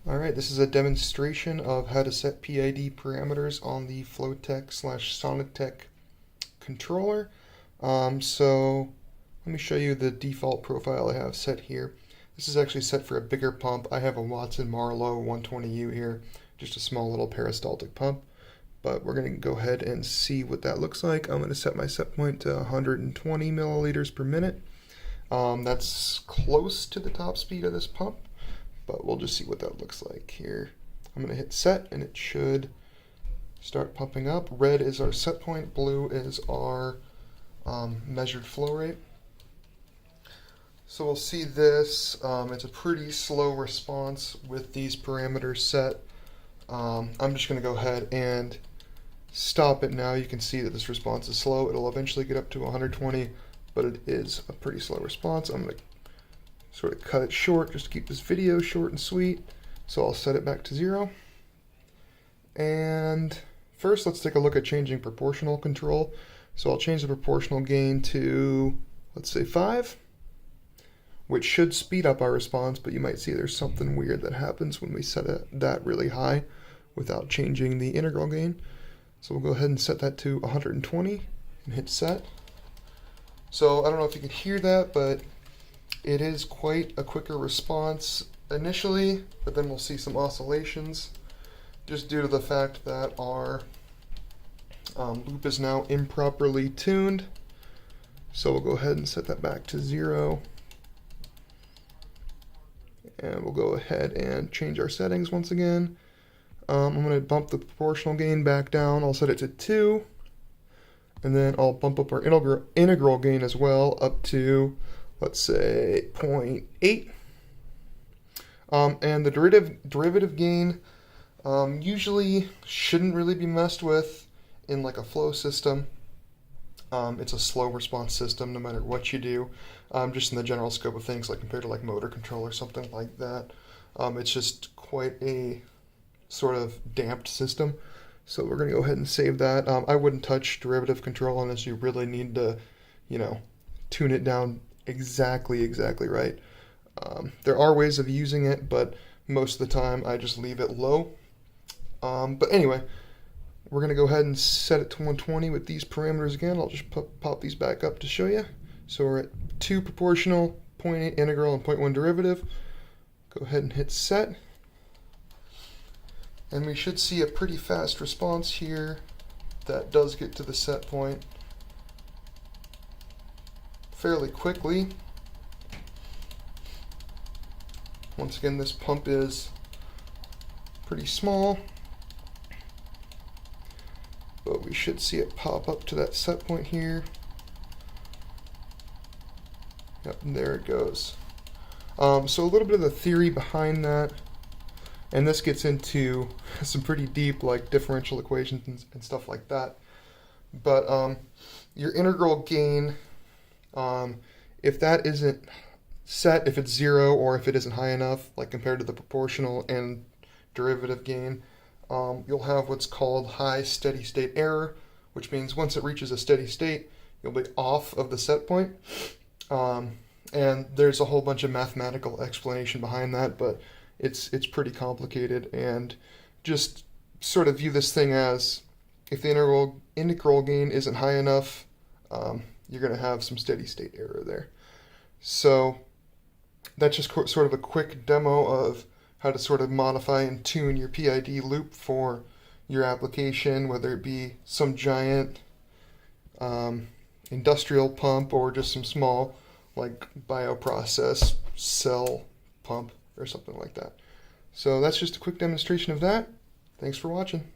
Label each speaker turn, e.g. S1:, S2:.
S1: Alright, this is a demonstration of how to set PID parameters on the Flowtech/Sonotec controller. So let me show you the default profile I have set here. This is actually set for a bigger pump. I have a Watson Marlowe 120U here, just a small little peristaltic pump. But we're going to go ahead and see what that looks like. I'm going to set my set point to 120 milliliters per minute. That's close to the top speed of this pump, but we'll just see what that looks like here. I'm going to hit set and it should start pumping up. Red is our set point, blue is our measured flow rate. So we'll see this. It's a pretty slow response with these parameters set. I'm just going to go ahead and stop it now. You can see that this response is slow. It'll eventually get up to 120, but it is a pretty slow response. I'm going to sort of cut it short just to keep this video short and sweet. So I'll set it back to 0. And first let's take a look at changing proportional control. So I'll change the proportional gain to, let's say 5, which should speed up our response, but you might see there's something weird that happens when we set that really high without changing the integral gain. So we'll go ahead and set that to 120 and hit set. So I don't know if you can hear that, but it is quite a quicker response initially, but then we'll see some oscillations just due to the fact that our loop is now improperly tuned. So we'll go ahead and set that back to 0. And we'll go ahead and change our settings once again. I'm going to bump the proportional gain back down. I'll set it to 2. And then I'll bump up our integral gain as well up to, let's say, 0.8. And the derivative gain usually shouldn't really be messed with in like a flow system. It's a slow response system no matter what you do, just in the general scope of things, like compared to like motor control or something like that. It's just quite a sort of damped system. So we're going to go ahead and save that. I wouldn't touch derivative control unless you really need to, tune it down exactly right. There are ways of using it, but most of the time I just leave it low. But anyway, we're going to go ahead and set it to 120 with these parameters again. I'll just pop these back up to show you. So we're at 2 proportional, 0.8 integral, and 0.1 derivative. Go ahead and hit set. And we should see a pretty fast response here that does get to the set point fairly quickly. Once again, this pump is pretty small, but we should see it pop up to that set point here. Yep, and there it goes. So a little bit of the theory behind that, and this gets into some pretty deep like differential equations and stuff like that. But your integral gain, if that isn't set, if it's 0 or if it isn't high enough, like compared to the proportional and derivative gain, you'll have what's called high steady state error, which means once it reaches a steady state, you'll be off of the set point. And there's a whole bunch of mathematical explanation behind that, but it's pretty complicated. And just sort of view this thing as, if the integral gain isn't high enough, you're going to have some steady state error there. So that's just sort of a quick demo of how to sort of modify and tune your PID loop for your application, whether it be some giant industrial pump or just some small like bioprocess cell pump or something like that. So that's just a quick demonstration of that. Thanks for watching.